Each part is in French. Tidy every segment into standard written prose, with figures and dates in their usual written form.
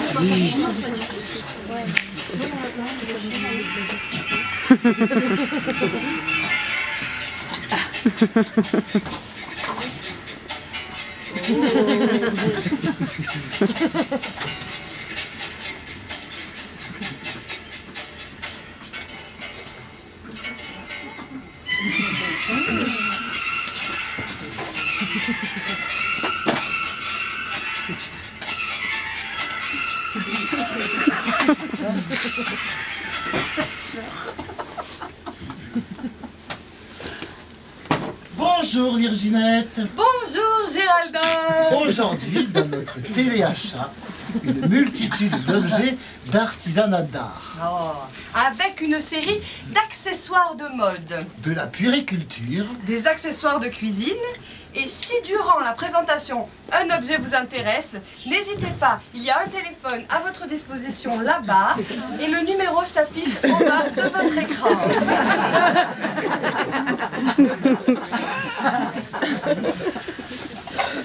Oui. Bonjour Virginette. Bonjour Géraldin. Aujourd'hui, dans notre téléachat, une multitude d'objets d'artisanat d'art. Oh, avec une série d'accessoires de mode, De la puériculture, des accessoires de cuisine. Et si durant la présentation, un objet vous intéresse, n'hésitez pas, il y a un téléphone à votre disposition là-bas et le numéro s'affiche en bas de votre écran.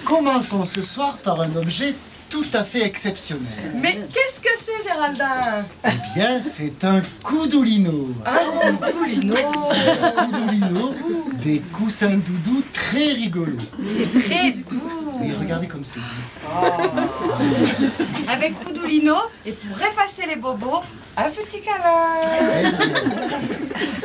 Commençons ce soir par un objet tout à fait exceptionnel. Mais qu'est-ce que c'est, Géraldin? Eh bien, c'est un coudoulino. Un coudoulino. Coudoulino, des coussins doudous très rigolos. Très doux. Et regardez comme c'est doux. Oh. Avec coudoulino, et pour effacer les bobos, un petit câlin.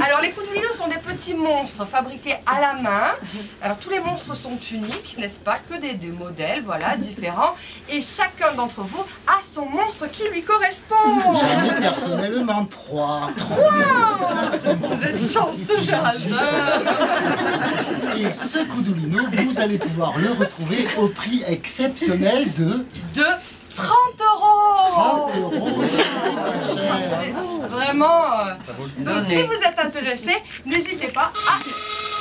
Alors les coudoulino sont des petits monstres fabriqués à la main. Alors tous les monstres sont uniques, n'est-ce pas? Que des modèles, voilà, différents. Et chacun d'entre vous a son monstre qui lui correspond. J'en ai personnellement 3. 3. Vous êtes chanceux, Géraldin. Et ce coudoulino, vous allez pouvoir le retrouver au prix exceptionnel de 30 euros. 30 euros. C'est vraiment... Donc si vous êtes intéressé, n'hésitez pas à...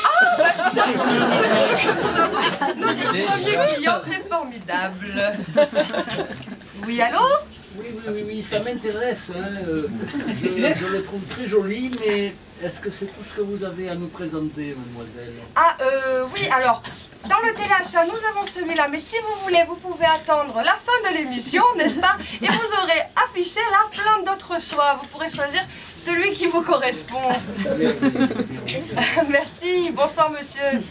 Ah, tiens, nous avons notre premier client, c'est formidable. Oui, allô? Oui, ça m'intéresse. Hein. Je le trouve très joli, mais est-ce que c'est tout ce que vous avez à nous présenter, mademoiselle? Ah, oui, alors, dans le téléachat, nous avons celui-là, mais si vous voulez, vous pouvez attendre la fin de l'émission, n'est-ce pas? Et vous aurez affiché là plein d'autres choix. Vous pourrez choisir celui qui vous correspond. Merci, bonsoir monsieur.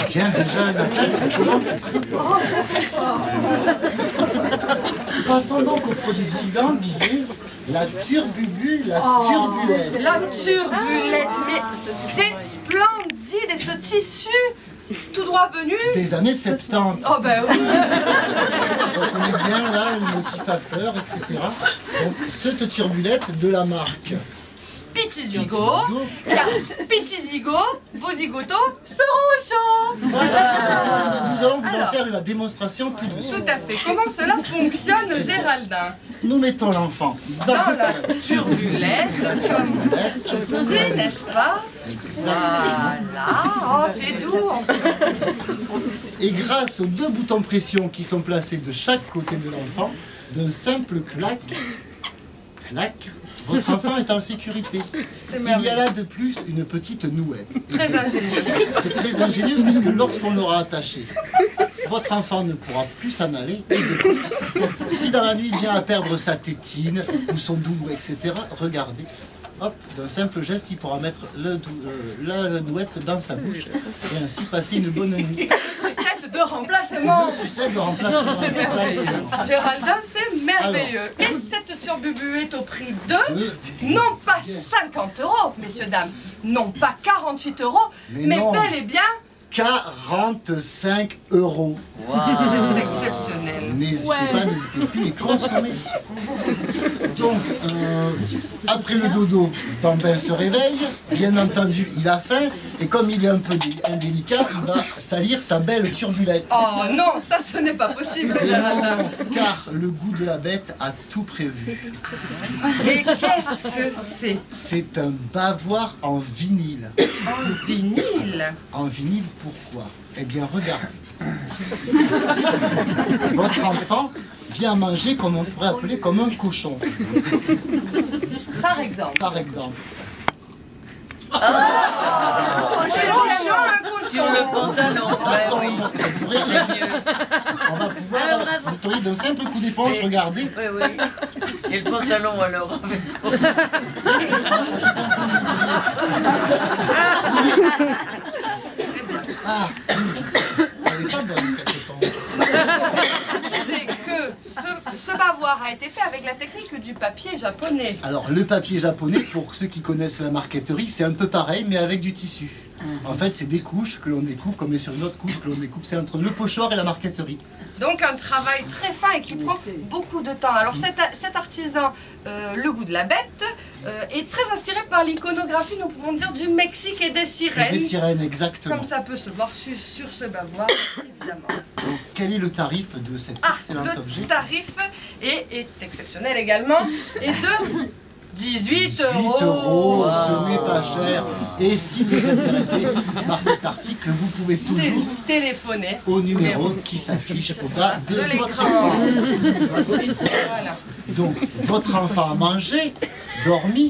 Bien, déjà, la classe commence très fort. Passons donc au produit suivant, la turbubu, la turbulette. La turbulette, mais c'est splendide et ce tissu tout droit venu Des années 70. Oh ben oui. On connaît bien là le motif à fleurs, etc. Donc cette turbulette de la marque Pitizigo, car Pitizigo, vos zigotos seront chauds. Voilà. Nous allons vous en Alors, faire la démonstration tout de suite. tout à fait. Comment cela fonctionne, Géraldin? Nous mettons l'enfant Dans la turbulette, comme ceci, n'est-ce pas? Voilà. Oh, c'est doux en plus. Et grâce aux 2 boutons pression qui sont placés de chaque côté de l'enfant, d'un simple clac, votre enfant est en sécurité. Il y a là de plus une petite nouette. Très ingénieux. C'est très ingénieux puisque lorsqu'on l'aura attaché, votre enfant ne pourra plus s'en aller. Et de plus, si dans la nuit il vient à perdre sa tétine ou son doudou, etc., regardez. Hop, d'un simple geste, il pourra mettre la nouette dans sa bouche et ainsi passer une bonne nuit. Sucette de remplacement. Sucette de remplacement. C'est merveilleux. Géraldin, c'est merveilleux. Et cette turbubu est au prix de, non pas 50 euros, messieurs, dames, non pas 48 euros, mais non. bel et bien 45 euros. C'est exceptionnel. N'hésitez plus et consommez. Donc, après le dodo, Bambin se réveille. Bien entendu, il a faim. Et comme il est un peu indélicat, il va salir sa belle turbulette. Oh non, ça ce n'est pas possible, Et Géraldin. non, car le goût de la bête a tout prévu. Mais qu'est-ce que c'est? C'est un bavoir en vinyle. En vinyle? En vinyle, pourquoi? Eh bien, regardez. Ici, votre enfant vient manger comme on pourrait appeler comme un cochon. Par exemple. Par exemple. Sur le pantalon. Ça Ouais, tombe. oui. On pourrait on va pouvoir, vous pourriez d'un simple coup d'éponge, regardez. Oui, oui. Et le pantalon alors avec... Ah, elle n'est pas bonne cette éponge. C'est que ce bavoir a été fait avec la technique du papier japonais. Alors, le papier japonais, pour ceux qui connaissent la marqueterie, c'est un peu pareil, mais avec du tissu. En fait, c'est des couches que l'on découpe, comme sur une autre couche que l'on découpe. C'est entre le pochoir et la marqueterie. Donc un travail très fin et qui prend beaucoup de temps. Alors cet artisan, le goût de la bête, est très inspiré par l'iconographie, nous pouvons dire, du Mexique et des sirènes. Des sirènes, exactement. Comme ça peut se voir sur ce bavoir, évidemment. Donc, quel est le tarif de cet excellent objet? Le tarif est exceptionnel également, et de 18 €, €. ce n'est pas cher. Et si vous êtes intéressé par cet article, vous pouvez toujours Téléphoner au numéro qui s'affiche au bas de votre l'écran. écran. Voilà. Donc, votre enfant a mangé, dormi,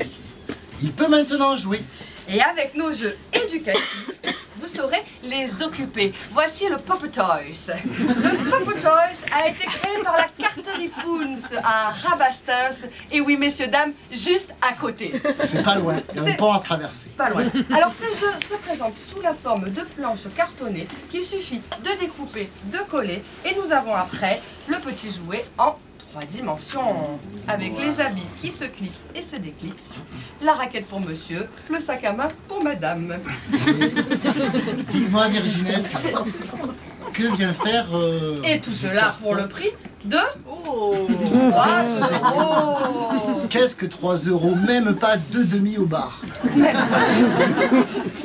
il peut maintenant jouer. Et avec nos jeux éducatifs, vous saurez les occuper. Voici le Pop Toys. Le Pop Toys a été créé par la carterie Poons à Rabastens. Et oui, messieurs, dames, juste à côté. C'est pas loin, il y a un pont à traverser. Pas loin. Alors ces jeux se présentent sous la forme de planches cartonnées qu'il suffit de découper, de coller. Et nous avons après le petit jouet en 3 dimensions, avec les habits qui se clipsent et se déclipsent, la raquette pour monsieur, le sac à main pour madame. Dites-moi, Virginette, que vient faire... Et tout cela pour le prix de 3 €. Qu'est-ce que 3 €? Même pas 2,5 € au bar.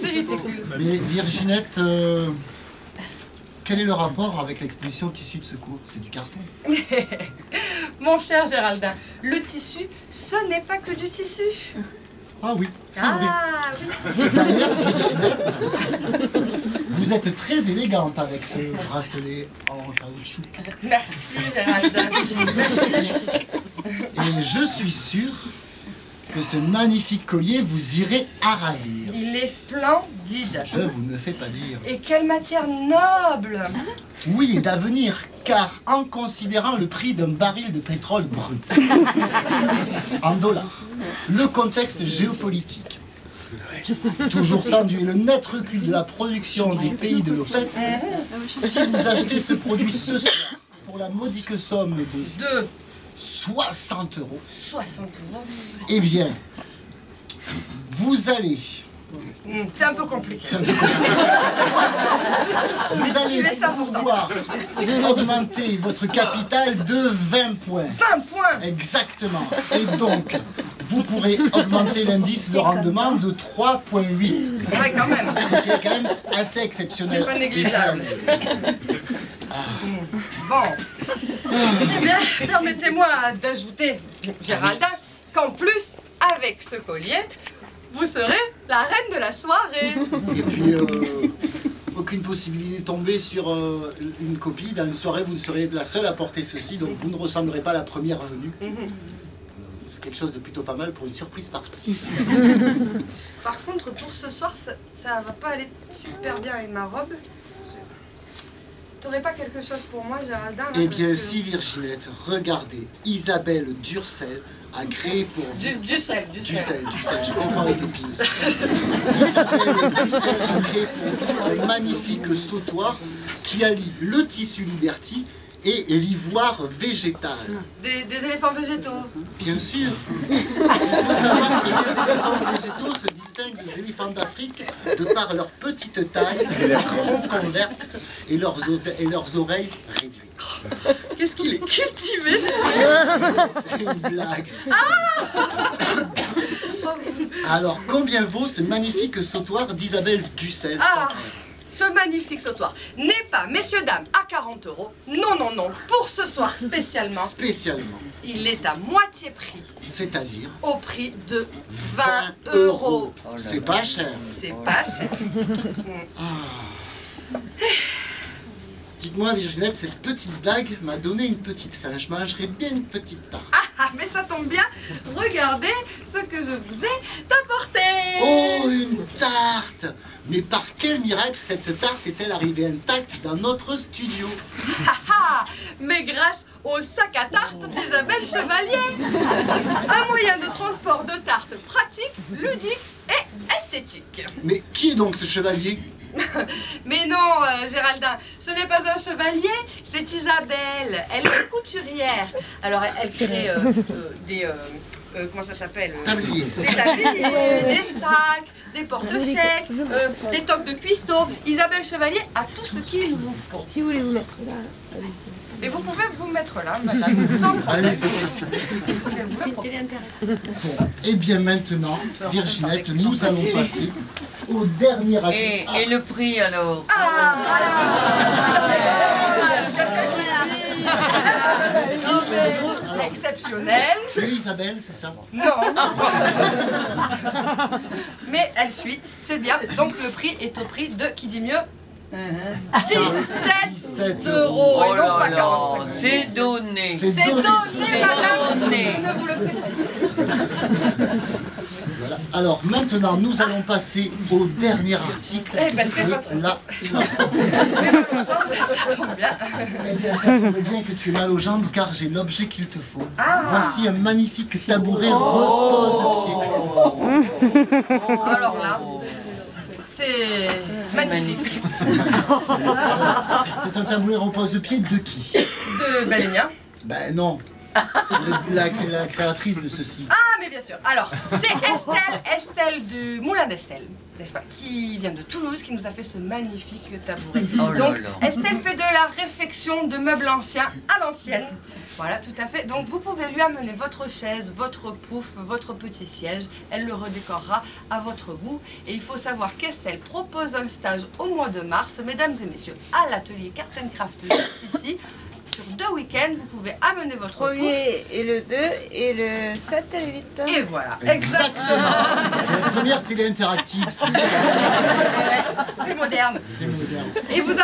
C'est ridicule. Mais Virginette, quel est le rapport avec l'exposition tissu de secours? C'est du carton. Mon cher Géraldin, le tissu, ce n'est pas que du tissu. Ah oui, c'est vrai. Ah oui. D'ailleurs, Virginette, vous êtes très élégante avec ce bracelet en caoutchouc. Merci Géraldin. Merci. Et je suis sûr que ce magnifique collier vous irait à ravir. Il est splendide. Je vous ne le fais pas dire. Et quelle matière noble! Oui, et d'avenir, car en considérant le prix d'un baril de pétrole brut, en dollars, le contexte géopolitique, toujours tendu et le net recul de la production des pays de l'OPEP, si vous achetez ce produit ce soir pour la modique somme de 60 €, 60 €. eh bien, vous allez... C'est un peu compliqué. C'est un peu compliqué. Vous allez suivez ça pourtant. pouvoir augmenter votre capital de 20 points. 20 points! Exactement. Et donc, vous pourrez augmenter l'indice de rendement de 3,8. Ouais, quand même. Ce qui est quand même assez exceptionnel. C'est pas négligeable. Bon. Eh bien, permettez-moi d'ajouter, Géraldin, qu'en plus, avec ce collier, vous serez la reine de la soirée. Et puis, aucune possibilité de tomber sur une copie. Dans une soirée, vous ne serez la seule à porter ceci, donc vous ne ressemblerez pas à la première venue. C'est quelque chose de plutôt pas mal pour une surprise partie. Par contre, pour ce soir, ça va pas aller super bien avec ma robe. T'aurais pas quelque chose pour moi, Géraldin? Eh bien, si Virginette, regardez, Isabelle Durcel a créé pour vous... Dussel, je confonds avec les pinces. Isabelle Dussel a créé pour vous un magnifique sautoir qui allie le tissu Liberty et l'ivoire végétal. Des éléphants végétaux. Bien sûr. Il faut savoir que les éléphants végétaux se distinguent des éléphants d'Afrique de par leur petite taille, leur front convexe et leurs oreilles réduites. Qu'est-ce qu'il est cultivé, C'est une blague. Alors, combien vaut ce magnifique sautoir d'Isabelle Dussel? Ce magnifique sautoir n'est pas, messieurs, dames, à 40 €. Non, non, non, pour ce soir spécialement. Spécialement. Il est à moitié prix, C'est-à-dire au prix de 20 €. C'est pas cher. C'est pas cher. Dites-moi, Virginette, cette petite blague m'a donné une petite faim. Je mangerais bien une petite tarte. Mais ça tombe bien, regardez ce que je vous ai apporté. Oh, une tarte! Mais par quel miracle cette tarte est-elle arrivée intacte dans notre studio? Mais grâce au sac à tarte d'Isabelle Chevalier. Un moyen de transport de tarte pratique, ludique et esthétique. Mais qui est donc ce chevalier? Mais non, Géraldin, ce n'est pas un chevalier, c'est Isabelle. Elle est couturière. Alors, elle crée des... comment ça s'appelle? Tablier. Des tabliers, des sacs, des porte-chèques, des toques de cuistot. Isabelle Chevalier a tout ce qu'il vous faut. Si vous voulez vous mettre là, Et vous pouvez vous mettre là, madame, sans problème. Allez, c'est une télé interactive. bon. Et bien maintenant, Virginette, nous allons passer au dernier acte. Et le prix alors? Quelqu'un qui suit. Non, mais exceptionnel. Tu es Isabelle, c'est ça? Non. Mais elle suit, c'est bien. Donc le prix est au prix de, qui dit mieux, 17 euros. Oh Et non là pas là, 45 euros. c'est donné. C'est C'est donné, madame. donné. Je ne vous le fais pas. Voilà. Alors maintenant, nous allons passer au dernier article Eh ben, c'est votre- de la soirée. J'ai mal aux jambes, ça tombe bien. Eh bien, ça tombe bien que tu aies mal aux jambes car j'ai l'objet qu'il te faut. Voici un magnifique tabouret repose-pied. Alors là, c'est magnifique. C'est un tabouret repose-pied de qui? De Balémien. Ben non, la créatrice de ceci. Ah, mais bien sûr. Alors, c'est Estelle du Moulin d'Estelle, n'est-ce pas, qui vient de Toulouse, qui nous a fait ce magnifique tabouret. Oh là Donc, là. Estelle fait de la réfection de meubles anciens à l'ancienne. Voilà, tout à fait. Donc, vous pouvez lui amener votre chaise, votre pouf, votre petit siège. Elle le redécorera à votre goût. Et il faut savoir qu'Estelle propose un stage au mois de mars, mesdames et messieurs, à l'atelier Art & Craft juste ici. Sur 2 week-ends, vous pouvez amener votre pouf. 1er et le 2 et le 7 et le 8. Et voilà, Exactement. C'est la première télé interactive. C'est moderne. C'est moderne. Et vous